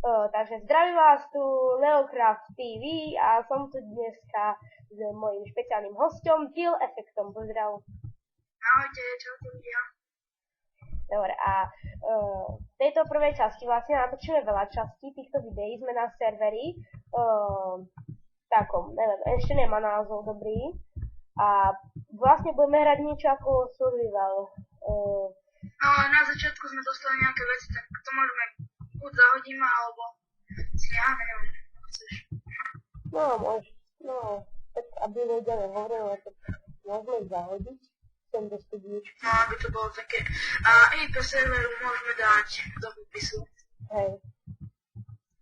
Takže zdravím vás tu Leocraft TV a som tu dneska s mojím špeciálnym hosťom, Kill Efektom. Pozdrav. Ahojte, čaute ľudia. Dobre, a v tejto prvej časti vlastne natočíme veľa častí týchto videí. Sme na serveri takom, neviem, ešte nemá názov dobrý. A vlastne budeme hrať niečo ako survival. No, na začiatku sme dostali nejaké veci, tak to môžeme buď zahodíme, alebo si neviem, čo chceš. No, tak aby ľudia nehovorili, tak môžeme ich zahodiť sem do studíčky. No, aby to bolo také. A IP serveru môžeme dať do popisu. Hej.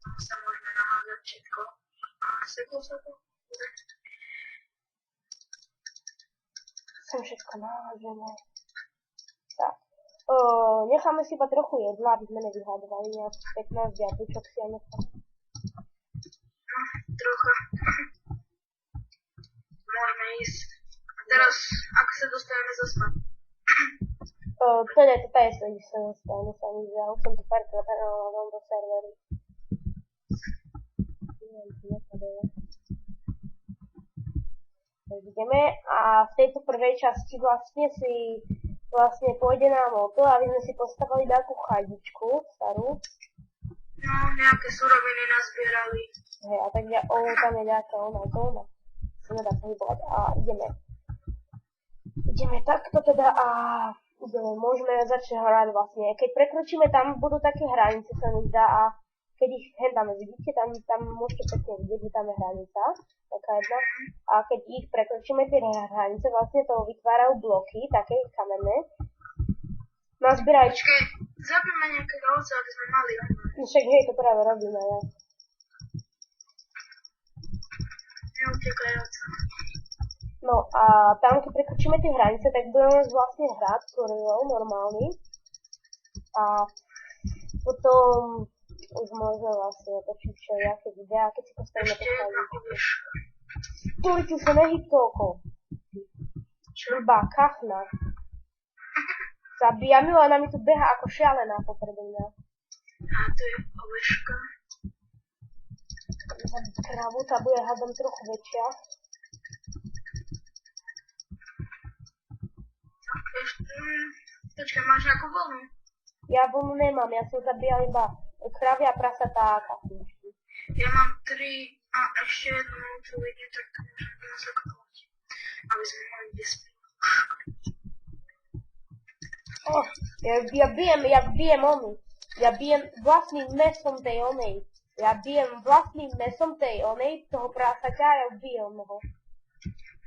Tam sa môžeme nahádať všetko. A seklo sa to. Som všetko nahážené. Tak. Necháme si iba trochu jedla, aby sme nevyhádovali nejakých 15 jablčok si ja nechám. No, trocha. Môžeme ísť. A teraz, ako sa dostaneme zaspať? Teda to je sa dostane sa mi že už som tu párkrát hrála na tomto serveri. Tak ideme a v tejto prvej časti vlastne pôjde nám o to, aby sme si postavili takú chadičku starú. No, nejaké suroviny nazbierali. Hej, a tak tam je nejaká zóna. Sa nedá pohybovať a ideme. Ideme takto teda a môžeme začať hrať vlastne. Keď prekročíme, tam budú také hranice, sa mi zdá, a keď ich tam vidíte, tam môžete pekne vidieť, že tam je hranica, taká jedna. A keď ich prekročíme, tie hranice vlastne to vytvárajú bloky, také kamenné. Nazbieraj. Počkej, zabijeme nejaké ovce, aby sme mali. Však hej, to práve robíme, ja. Neutekaj ovce. No a tam, keď prekročíme tie hranice, tak budeme vlastne hrať survival normálny. A potom už môžeme vlastne točiť všelijaké videá, keď si postavíme to chladničku. Stolicu sa nehyb toľko. Iba kachna. Zabíja mi, ona mi tu beha ako šialená popredom mňa. A to je oveška. Kravu, tá bude hádam trochu väčšia. Počkaj, máš nejakú vlnu? Ja vlnu nemám, ja som zabíjal iba kravy a prasatá a kachničky. Ja mám 3 a ešte jednu novú vidím, tak to môžeme nasakovať. Aby sme mali kde spíť. Ja bijem onu. Ja bijem vlastným mesom tej onej. Ja bijem vlastným mesom tej onej, toho prasaťa a ja bijem ho.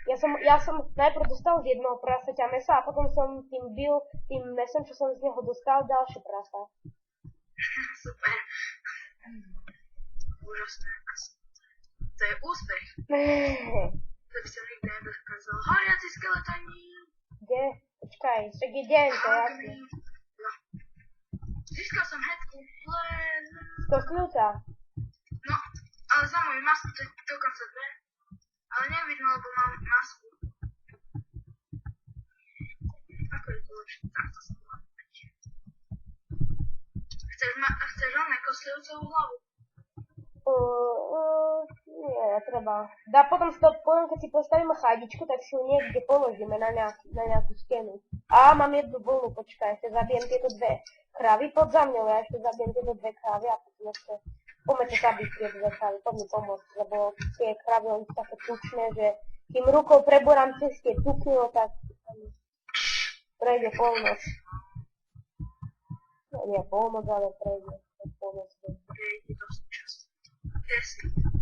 Ja som najprv dostal z jednoho prasaťa mesa a potom som tým mesom, čo som z neho dostal, ďalšie prasa. Super. Úžasné. To je úspech. To by som nikdy nedokázal. Horiaci skeletoni. Kde? Počkaj, však je deň, to je jasné. No. Získal som hetku, len... To kľúca. No, ale za moju masku to je dokonca 2. Ale nevidno, lebo mám masku. Ako je to lepšie? Takto sa to mať. Chceš oné koslivcovú hlavu? Nie, netreba. Potom keď si postavíme chadičku, tak si ju niekde položíme na nejakú stenu. A mám jednu vlnu, počkaj, ešte zabijem tieto 2 kravy pod za mňou, ja ešte zabijem tieto 2 kravy a potom ešte poďme to zabiť tie 2 kravy, poď mi pomôcť, lebo tie kravy oni sú také tučné, že tým rukou preborám cez tie tuky, no tak prejde polnoc. No nie polnoc, ale prejde polnoc. Prejde dosť čas.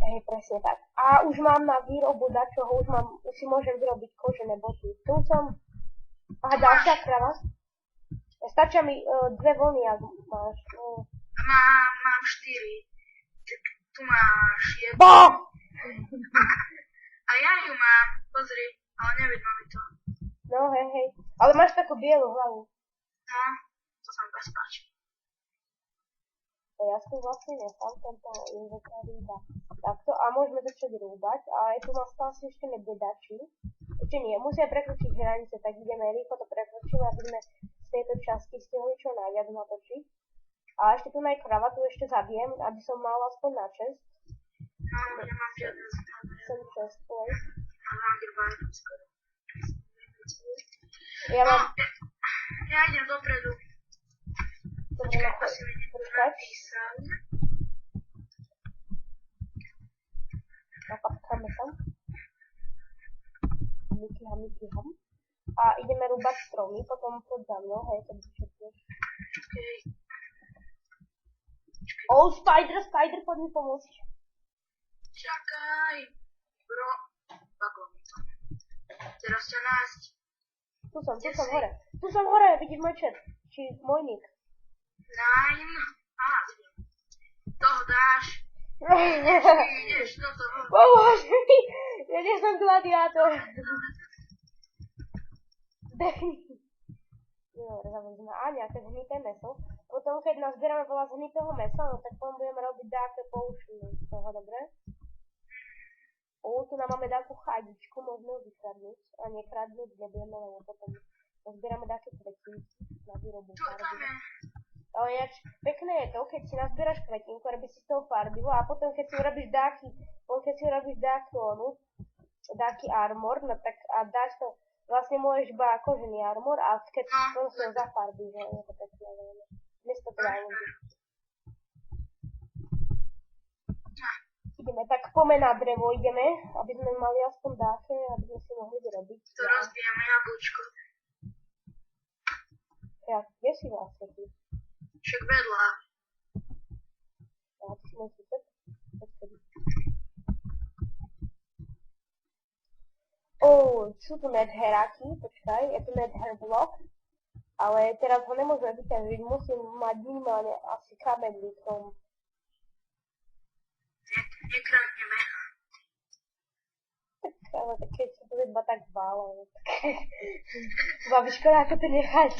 Hej, presne tak. A už mám na výrobu dačoho, už si môžem vyrobiť kožené boty. Tu som... Aha, ďalšia krava. Stačia mi 2 vlny, ak máš. Mám 4. Tu máš 1. Bo! A ja ju mám, pozri, ale nevidno mi to. No hej. Ale máš takú bielu hlavu. No, to sa mi bez páči. Ja som vlastne nechal tento inventári iba takto a môžeme začať rúbať a tu nás vlastne ešte nebiedačí. Ešte nie, musia prekročiť hranice, tak ideme rýchlo to prekročíme, aby sme z tejto časti stihli čo najviac natočiť. A ešte tu aj kravatu ešte zabijem, aby som mal aspoň na čest. No, nemám žiadne známe. Som čest, A mám iba skoro. Ja No, mám... ja idem dopredu. Dobre, no, Asi mi počkať. napísal. Napapkáme tam. Mikiham. A ideme rúbať stromy, potom poď za mnou, hej, keď vyšetneš. Okej. Oh, Spider, poď mi pomôcť. Čakaj. Bro. Baklo mi to. Teraz ťa nájsť. Tu som hore, vidíš môj chat. Či môj nick. Nine. Aha, vidím. Toho dáš. Ideš do toho. Pomôž mi, ja nie som gladiátor. Dobre, zavedzme. A nejaké zhnité meso. Potom, keď nazbierame veľa zhnitého mesa, no tak potom budeme robiť dáke poučiny z toho, dobre? Tu nám máme dáku chadičku, môžeme ju vykradnúť. A nekradnúť nebudeme, lebo potom nazbierame dáke kvetinky na výrobu farby. Ale ináč pekné je to, keď si nazbieraš kvetinku, robíš si z toho farbivo a potom keď si urobíš dáky armor, no tak a dáš to, vlastne môžeš iba kožený armor a keď si to zafarbíš, že je to pekné, veľmi. Dnes to teda ľudí. Ideme, tak poďme na drevo, aby sme mali aspoň dáke, aby sme si mohli vyrobiť. To rozbijeme jablčko. Ja, kde si vlastne ty? Však vedľa. Ja, ty si môj sused? Sú tu nedheráky, počkaj, je tu nedher blok, ale teraz ho nemôžeme vyťažiť, musím mať minimálne asi kameň litrom. Nekradneme. Ale tak keď sa to iba tak bála, tak babi, škoda ako to nechať.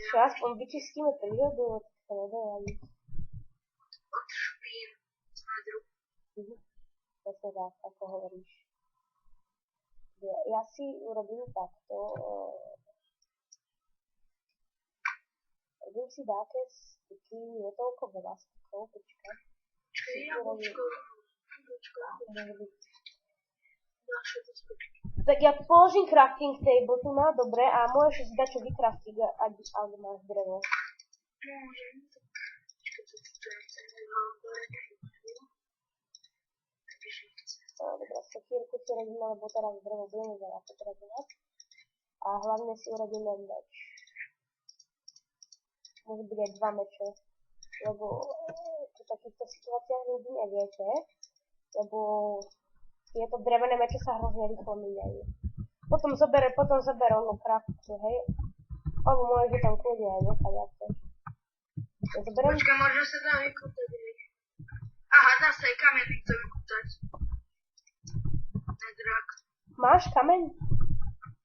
Čo, aspoň vyčistíme prírodu, tak sa nedá ani. Od špín. Presne tak, ako hovoríš. Ja si urobím takto. Robím si dáke styky, je toľko veľa stykov, počkaj. Počkaj, jablčko. Tak ja položím crafting table tu na, dobre, a môžeš si dať čo vykraftiť, ak máš drevo. Môžem. Dobre, sekírku si robíme, lebo teraz drevo budeme veľa potrebovať. A hlavne si urobíme meč. Môže byť aj 2 meče. Lebo v takýchto situáciách ľudí neviete. Lebo tieto drevené meče sa hrozne rýchlo míňajú. Potom zober ono kraftku, hej. Alebo môžeš tam kľudne aj nechať, ak chceš. Ja zoberiem... Počkaj, môže sa dá vykútať. Aha, dá sa aj kameň to vykútať. Nedrak. Máš kameň?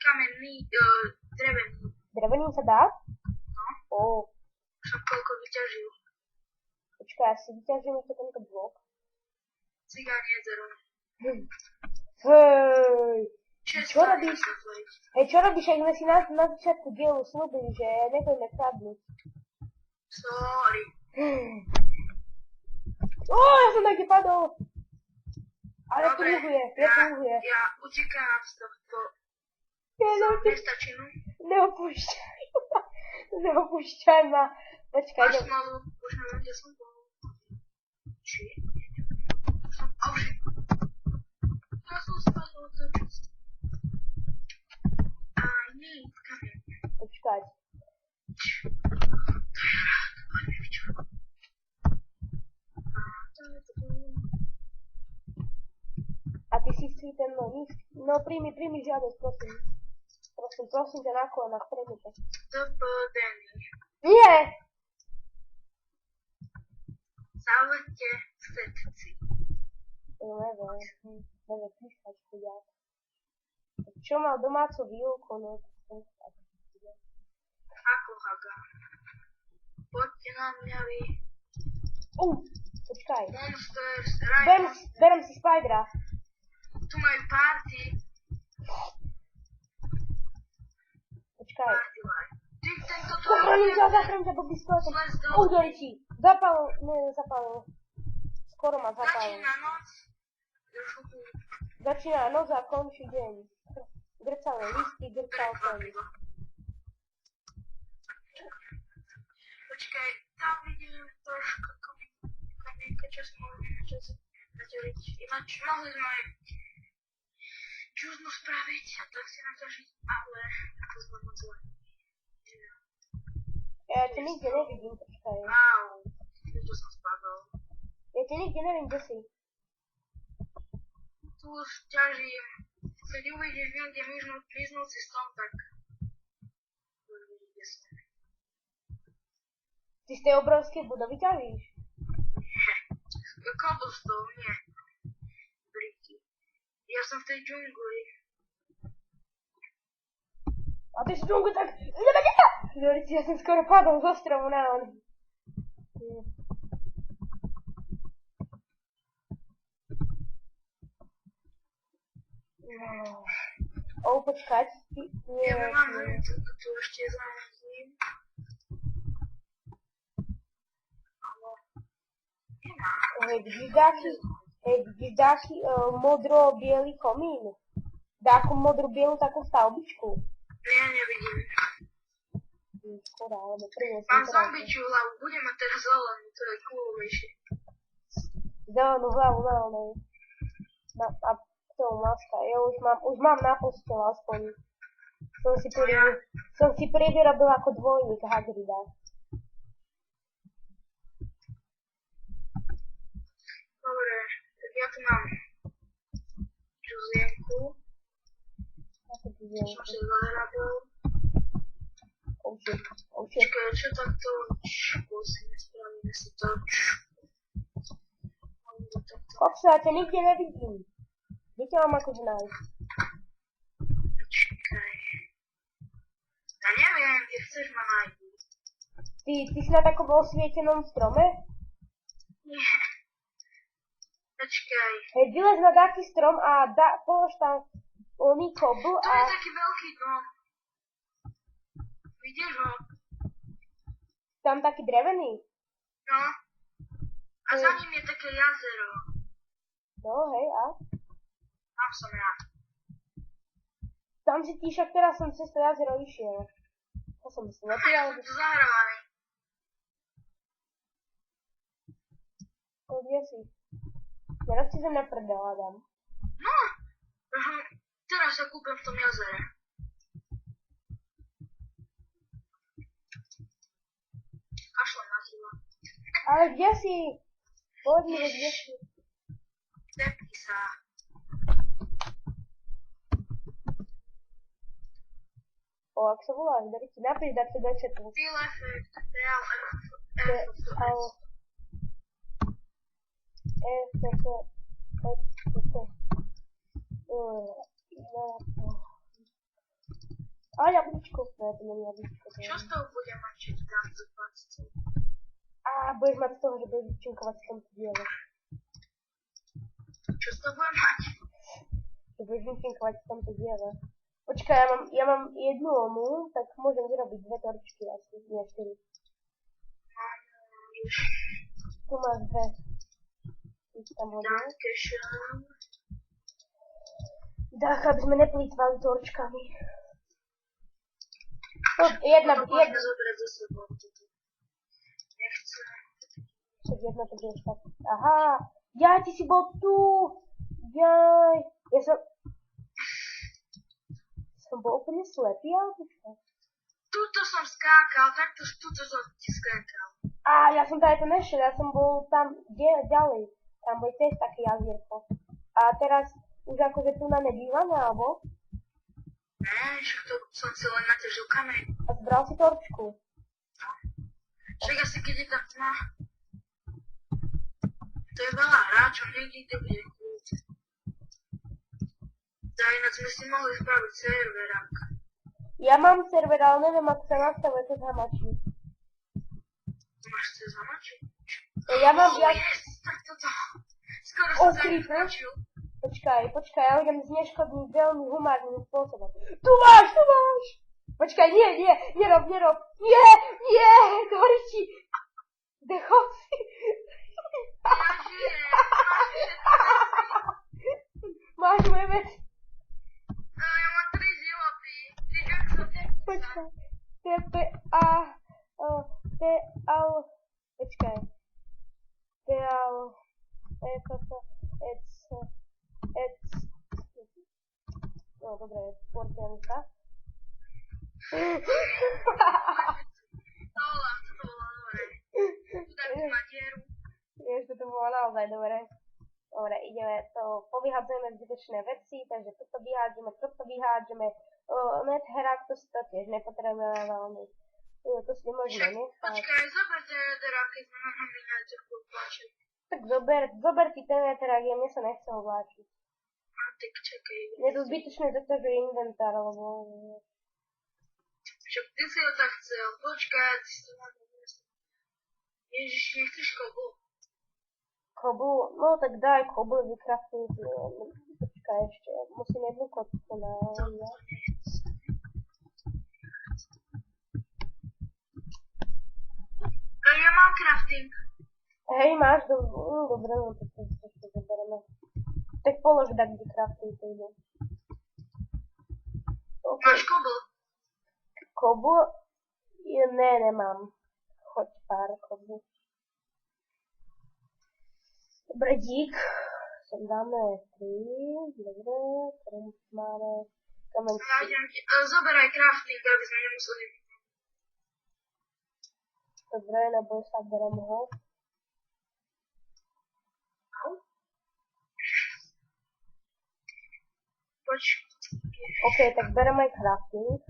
Kamenný, drevený. Drevený sa dá? No. Som koľko vyťažil. Počkaj, ja si vyťažím ešte tento blok. Cigán jezero. Hej! Čo robíš? Hej, čo robíš, ak sme si na začiatku dielu slúbili, že nebudeme kradnúť? Sorry. Ja som taký padol. Ale Dobre, to funguje. Ja utekám z tohto mestačinu. Neopúšťaj ma. Počkaj, Máš smolu, už neviem, kde som bol. Či? Ja som spadol do časti. I need kameň. Počkaj. A ty si ten list? No príjmi žiadosť, prosím. Prosím ťa na kolenách, príjmi to. Dopodený. Nie! Zaujete všetci. Neviem písať, chudák. Čo mal domácu výuku, no tak Ako haga. Poďte na mňa vy. Počkaj. Monsters, Ryan. Berem si Spidera. Tu majú party. Počkaj. Party life. Ty tento to Zachránim ťa, Bobby, skoro som... Let's do Udori ti. Zapal, nezapal. Skoro ma zapal. Začína noc. Trošku Začína noc a končí deň. Grcavé listy, grcalce. Počkaj, tam vidím trošku kamienka, čo sme mohli zadeliť. Ináč mohli sme čúznu spraviť a tak si nám zažiť, ale to sme moc zle. Ja ťa nikde nevidím, počkaj. Au, to som spadol. Ja ťa nikde neviem, kde si. Tu už ťažím. Keď uvidíš niekde miznúci strom, tak už vidíš, kde som. Ty z tej obrovskej budovy ťažíš? Cobblestone, nie. Briky. Ja som v tej džungli. A ty si džungli tak... Dorici, ja som skoro padol z ostrovu na on. Počkať. Ja mám tu ešte záležím. Vidíš dáky modro-bielý komín? Dáku modro-bielú takú stavbičku? Ja nevidím. Škoda, alebo priniesím. Mám zombičiu hlavu, budem mať teraz zelenú, to je coolejšie. Zelenú hlavu, zelenej. A k tomu maska. Ja už mám na postel aspoň. Som si privyrobil ako dvojník Hagrida. Dobre, tak ja tu mám čuzienku. Som si zahrabil. Počkaj, čo takto? Musíme spravíme si to. Kopsa, ja ťa nikde nevidím. Kde ťa mám akože nájsť? Počkaj. Ja neviem, kde chceš ma nájsť. Ty si na takom osvietenom strome? Nie. Počkaj. Hej, vylez na taký strom a polož tam oný kobl To a... je taký veľký dom. Vidíš ho? Tam taký drevený? No. A za ním je také jazero. No, hej, a? Tam som ja. Tam si ty však teraz som cez to jazero išiel. To som si Ja neprijal. som tu zahrávaný. Kde si? Teraz si zem na prdel, Adam. No. Teraz sa kúpem v tom jazere. Kašlem na teba. Ale kde si? Povedz mi, kde si? Tepni sa. Ak sa voláš, Dorici, napíš dať si do chatu. Feel effect. Real A jablíčko, ne, to není jablíčko. Čo z toho budem mať, či dám do pasce? A budeš mať z toho, že budeš vyčinkovať v tomto diele. Čo z toho budem mať? Že budeš vyčinkovať v tomto diele. Počkaj, ja mám jednu onu, tak môžem vyrobiť dve torčky asi, nie 4. Tu máš dve. Ty tam hodne. Dách, aby sme neplýtvali torčkami. Jedna. Zobrať za sebou toto. Nechcem. Tak jedna to budeš tak. Aha, ja, ty si bol tu. Jaj, ja som bol úplne slepý, ale počkaj. Tuto som skákal, tuto som ti skákal. A ja som tady to nešiel, ja som bol tam ďalej. Tam boli tiež také jazierko. A teraz už akože tu na nebývame, alebo? Ne, však to som si len naťažil kameň. A zbral si torčku. Však asi keď je tam tma. To je veľa hráčov, niekde bude kľúč. Ináč sme si mohli spraviť server. Ja mám server, ale neviem, ako sa nastavuje cez hamačí. Máš cez hamačí? Ja mám... Yes, tak toto. Skoro som sa vykračil. Počkaj, ja idem zneškodniť veľmi humárnym spôsobom. Tu máš! Počkaj, nie, nerob. Nie, to horší. Dechol si. Ja žijem, máš všetky veci. Máš moje veci. Ja mám 3 životy. Ty jak sa Počkaj. Počkaj. No, dobre, porcianka. To bolo dobre. Tu dám si matieru. Vieš, to bolo naozaj dobre. Dobre, ideme to, povyhadzujeme zbytočné veci, takže toto vyhádžeme. Netherák, to si to tiež nepotrebujeme veľmi. To si nemôžeme nechať. Počkaj, zoberte netherák, keď sme na miniatúrku obláčiť. Tak zober si ten netherák, mne sa nechce obláčiť. A tak čakaj. Je to zbytočné zaťažuje inventár, lebo... Však ty si ho tak chcel. Počkaj, ty si to na to miesto. Ježiš, nechceš kobu? Kobu? No tak daj kobu, vykraftuj. Počkaj ešte, musím jednu kocku na... Ja mám crafting. Hej, máš dobre, no tak to zoberieme. Tak polož tak, kde craftuj to ide. Máš kobu? Kobu? Ne, nemám. Choď pár kobu. Dobre, dík. Sem dáme 3, dobre, ktoré máme kamenčky. Zoberaj crafting, aby sme nemuseli. Dobre, neboj sa, berem ho. Poď. OK, tak berem aj crafting.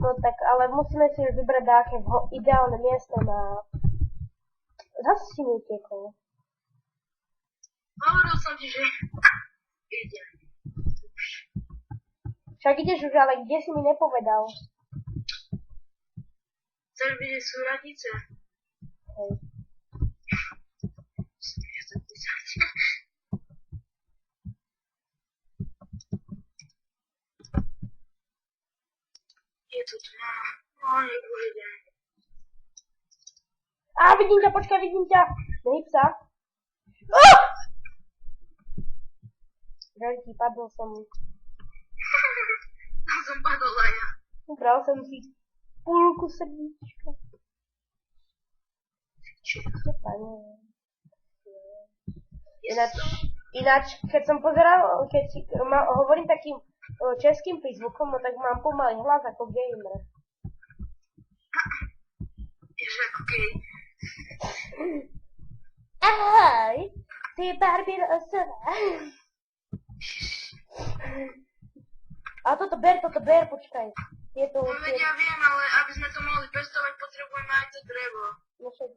No tak, ale musíme si už vybrať nejaké ideálne miesto na... Zase si mi utiekol. Hovoril som ti, že idem. Však ideš už, ale kde si mi nepovedal? Chceš vidieť súradnice? Hej. Musím to písať. Je tu tma. Nech už idem. Á, vidím ťa, počkaj, vidím ťa. Nehyb sa. Žalky, padol som. Tam som padol aj ja. Ubral som si púlku srdíčka. Ináč, keď som pozeral, keď hovorím takým českým prízvukom, no tak mám pomalý hlas ako gamer. Jež ako gej. Ahoj, ty Barbie osoba. A toto ber, počkaj. Je to... No veď ja viem, ale aby sme to mohli pestovať, potrebujeme aj to drevo. No však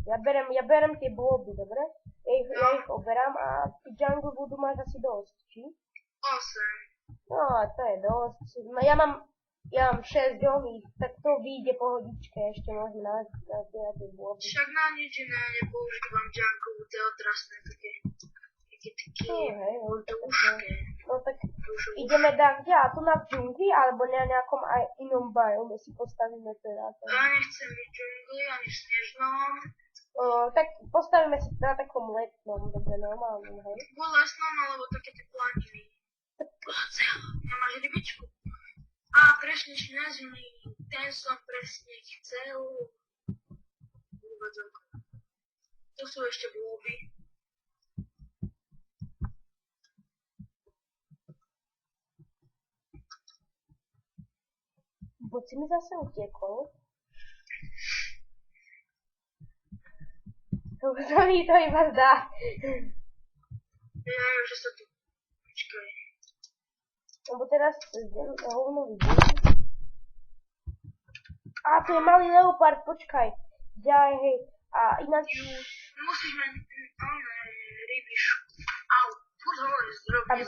ja berem tie bloby, dobre? Ja ich oberám a ty jungle voodoo máš asi dosť, či? 8. No, to je dosť. No, ja mám 6 oných, tak to vyjde pohodičke, ešte môžeme nazbierať tie bloby. Však na nič iné nepoužívam jungle, to je otrasné také. No tak ideme dať kde? A tu na džungli, alebo na nejakom aj inom biome si postavíme teda. Ja nechcem byť džungli, ani v snežnom. Tak postavíme si na takom letnom, dobre, normálnom, hej? Buď lesnom, alebo také tie planiny. Nemáš rybičku? Á, presne si nazvný, ten som presne chcel. Úvodzok. To sú ešte blúby. Buď si mi zase utiekol. To mi to iba zdá. Ja, že sa tu... Počkaj. Lebo teraz hovno vidím. Á, to je malý leopard, počkaj. Ďaj, hej. A ináč... Musíš mať... rybišku. Au, furt hovoríš zdrobne.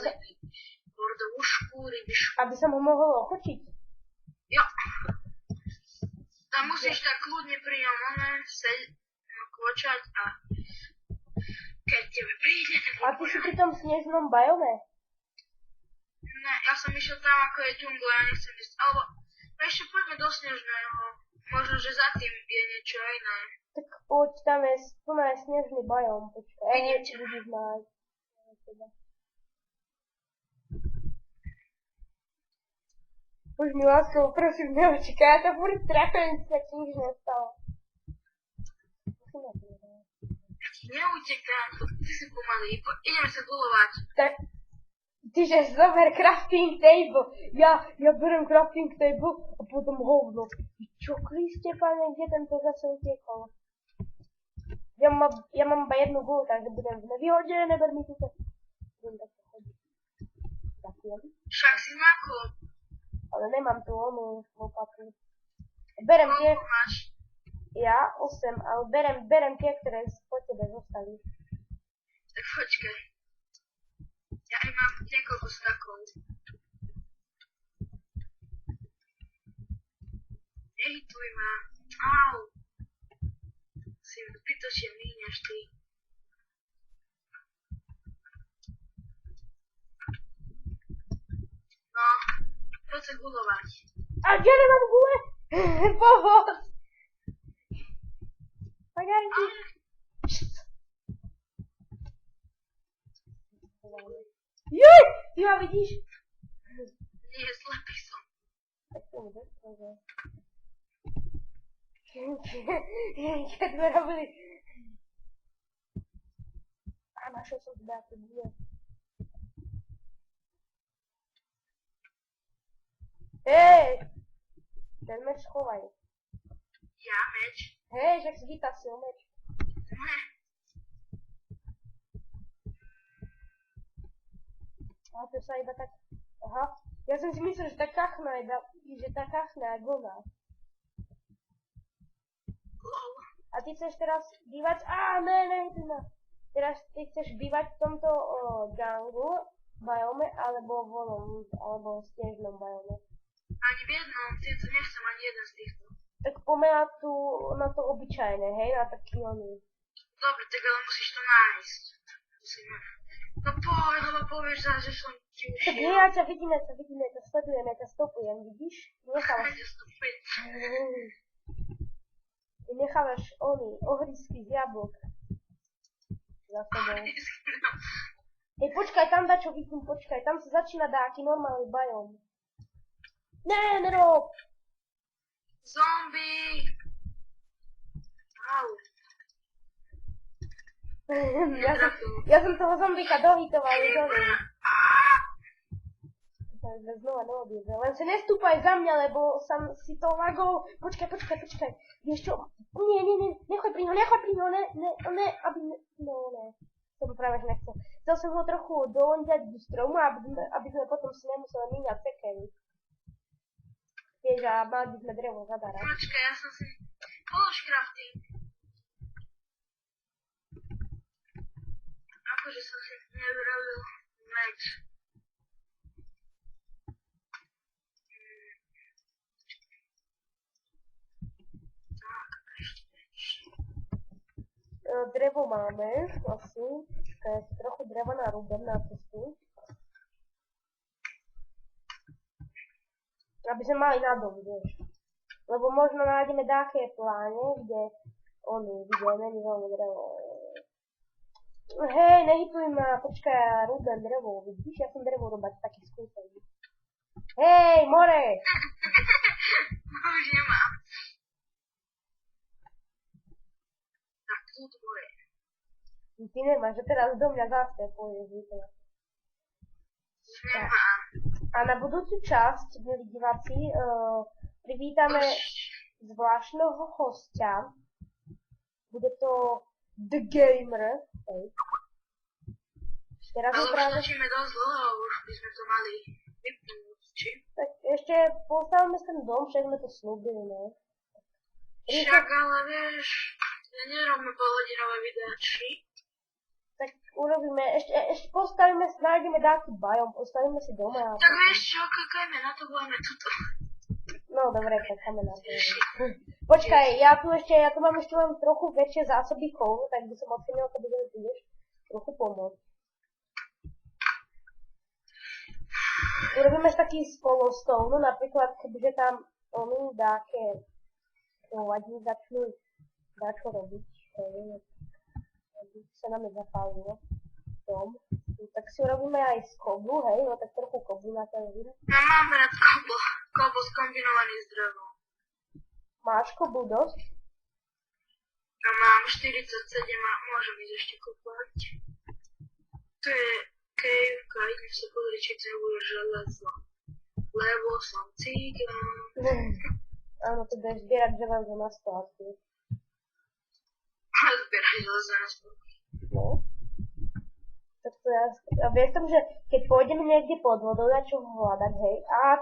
Bordovúšku, rybišku. Aby som ho mohol ochočiť. Jo. Tam musíš tak kľudne pri ňom kvočať a keď tebe príde... A ty si pri tom snežnom biome? Ne, ja som išiel tam, ako je džungla, ja nechcem ísť. Alebo ešte poďme do snežného. Možno, že za tým je niečo iné. Tak poď, tam je, tu je snežný bajom, počkaj. Vidím ťa. Vidíš ma. Už mi láskou, prosím, neočekaj, ja to furt trafím, sa ti nič nestalo. Neutekám, ty si pomalý, ideme sa gulovať. Tak, ty že zober crafting table, ja berem crafting table a potom hovno. Čo Kriste, pane, kde tento zase utiekol? Ja mám iba jednu gulu, takže budem nevýhodne, neber mi túto. Budem takto chodiť. Ďakujem. Však si znako. Ale nemám tu onú lopatu. Berem tie, Koľko máš? ja 8, ale berem tie, ktoré po tebe zostali. Tak počkaj. Ja aj mám niekoľko stakov. Nehituj ma. Au. Si zbytočne míňaš ty. No, poď sa gulovať. A kde nemám gule? Pomoc! Pagajte. Juj! Ty ma vidíš? Nie, slepý som. Tak to mi dostrojé. Keď sme robili... A našiel som teda tú gule. Hej! Ten meč schovaj. Ja meč. Hej, že si vytasil meč. A to sa iba tak... Aha. Ja som si myslel, že tá kachna je vlna. A ty chceš teraz bývať... Ne, ty ma. Teraz ty chceš bývať v tomto jungle biome, alebo v onom, alebo v snežnom biome. Ani v jednom, to nechcem ani jeden z týchto. Tak poďme na to obyčajné, hej, na taký oný. Dobre, tak ale musíš to nájsť. No poď, lebo povieš zás, že som ti Tak ušiel. hej, ja ťa vidím, ťa sledujem, ja ťa stopujem, vidíš? Nechávaš ohrísky z jablok za sebou. Hej, počkaj, tam dačo vidím, počkaj, tam sa začína dáky normálny bajom. Ne, nerob! Zombie! Au. ja som toho zombika dohitoval, dole. Znova neobjezil. Len sa nestúpaj za mňa, lebo som si to lagol. Počkaj. Vieš čo? Nie, nechoď pri ňo, ne, aby ne. Som práve že nechcel. Chcel som ho trochu doľať do stromu, aby sme potom si nemuseli míňať pekeň. Vieš, a mali by sme drevo zadarať. Počkaj, ja som si... Polož crafting. Akože som si nevyrobil meč. Drevo máme, asi. Trochu dreva narúbem na cestu. Aby sme mali na dom, vieš. Lebo možno nájdeme dáke pláne, kde není veľmi drevo. Hej, nehituj ma, počkaj, ja rúbem drevo, vidíš? Ja som drevo robať taký skúsený. Hej, more! Už nemám. Tak, tu more. Ty nemáš, že teraz do mňa zase pôjdeš, vykonať. Nemám. A na budúcu časť, milí diváci, privítame zvláštneho hostia. Bude to The Gamer. Hej. Teraz Ale už práve... točíme dosť dlho, už by sme to mali vypnúť, či? Tak ešte postavíme ten dom, však sme to slúbili, ne? Však ale vieš, nerobme polhodinové videa, či? Tak urobíme, ešte postavíme, nájdeme dáky bajom, postavíme si doma. Tak vieš čo, klikajme na to, budeme tuto. No dobre, klikajme na to. Počkaj, ja tu mám ešte len trochu väčšie zásoby kovru, tak by som ocenil, keby mi budeš trochu pomôcť. urobíme taký spolostov, no napríklad, kebyže tam oni dáke vadí začnú dačo robiť, aby sa nám nezapálilo tom, tak si urobíme aj z kobu, hej, no tak trochu kobu na ten vín. Ja mám rád kobo skombinovaný s drevom. Máš kobu dosť? Ja mám 47 a môžem ísť ešte kúpať. To je kejvka, idem sa pozrieť, či to je železo. Lebo som cigán. Áno, to budeš zbierať železo na státku. Zbierať železo na státku. No. Tak to ja viem, že keď pôjdeme niekde pod vodou, na čo hľadať, hej, a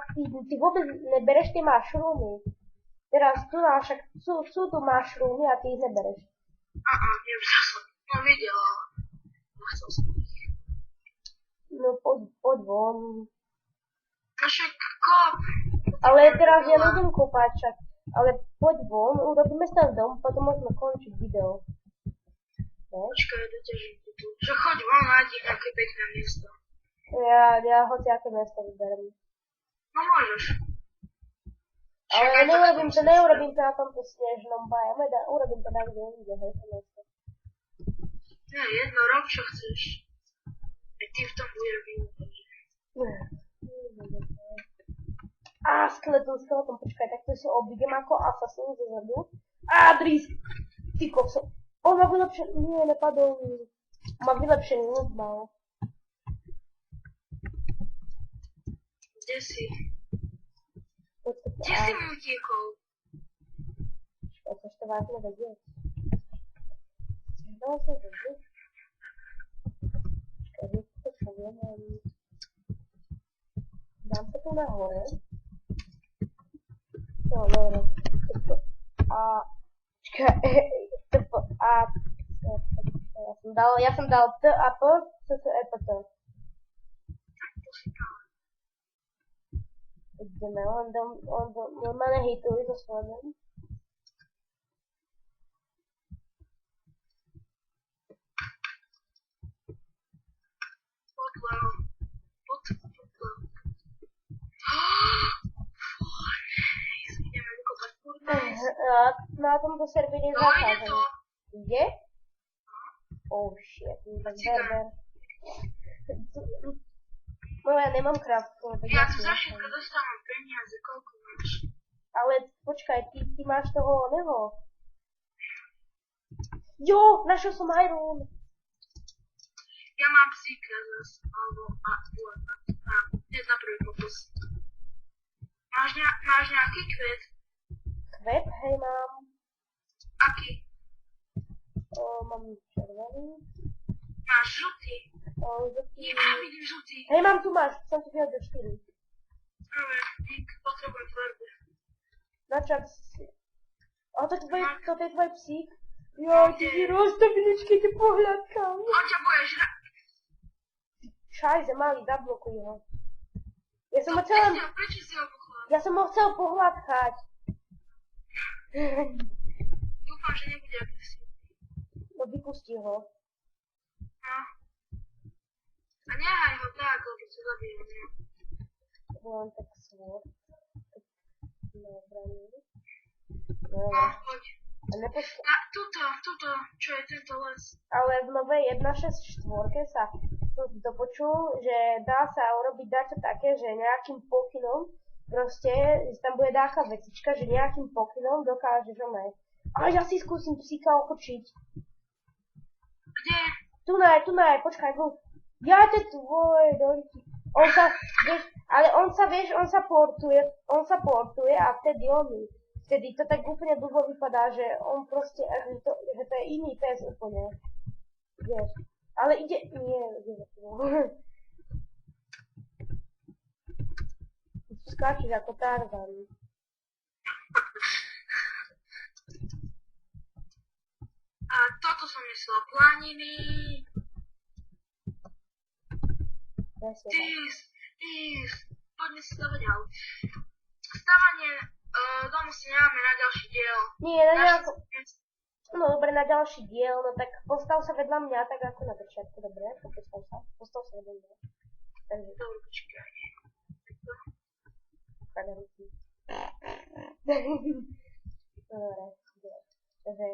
ty vôbec nebereš tie mašrúmy. Teraz tu však sú tu mašrúmy a ty ich nebereš. Nevzal som. No videl, ale nechcel som ich. No poď von. No však kop. Ale teraz ja nebudem kúpať však. Ale poď von, urobíme si ten dom, potom môžeme končiť video. Počkaj, doťažím tu. Že choď von, nájdi nejaké pekné miesto. Ja hociaké miesto vyberiem. No môžeš. Ale neurobím to na tomto snežnom bajeme, urobím to tam, kde inde, hej, to miesto. Ja, jedno, rob čo chceš. Aj ty v tom budeš využiť. Skeleton, počkaj, tak to si obidem ako Assassin zezadu. Drísk! Ty kokso. On má vylepšený, nie, nepadol mi. Má vylepšený loot mal. Kde si? Kde si mi utiekol? Počkaj, chceš to vážne vedieť? Dalo sa vedieť? Počkaj, to poviem. Dám sa tu nahore. No, dobre. Ja som dal T a P, C, C, E, P, T. Ideme, on normálne hituje so svojím. Ideme vykopať furnace. Na tomto serveri je zakázané. Ide? Oh shit, tak berber. No ja nemám krátko. Ja tu za všetko dostávam peniaze, koľko máš? Ale počkaj, ty máš toho oného. Jo, našiel som iron. Ja mám psíka zase, alebo hneď na prvý pokus. Máš nejaký kvet? Kvet? Hej, mám. Aký? Mám červený. Máš žltý? Žltý. Vidím žltý. Hej, mám tu máš, som ti videl do 4. Dobre, potrebujem tvrdé. Načak si. A toto je tvoj psík? Jo, ty si rozstaviličky, ty pohľadkám. On ťa bude žrať. Šajze, malý, zablokuj ho. Prečo si ho pochváľ? Ja som ho chcel pohľadkať. Dúfam, že nebude agresívny. No vypusti ho. No. A nehaj ho tak, lebo sa zabije. Len tak svoj. Dobre. No, poď. Tuto, čo je tento les? Ale v novej 1.6.4 sa dopočul, že dá sa urobiť dačo také, že nejakým pokynom, proste, že tam bude dáka vecička, že nejakým pokynom dokážeš oné. Ale ja si skúsim psíka okočiť. Kde? Tu naj, počkaj, go. Ja te tvoje dojky. On sa portuje a vtedy to tak úplne dlho vypadá, že on proste, že to je iný pes úplne. Vieš. Ale ide skáčeš ako Tarzan. A toto som myslel, planiny. Poďme si stavať aut. Stavanie domu si nemáme na ďalší diel. Nie, no dobre, na ďalší diel, no tak postav sa vedľa mňa, tak ako na začiatku, dobre? Postav sa vedľa mňa. Takže. Dobre, počkaj. Kaderuky. Dobre.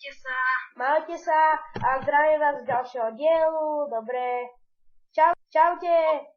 Takže majte sa a zdravím vás z ďalšieho dielu. Dobre. Čaute.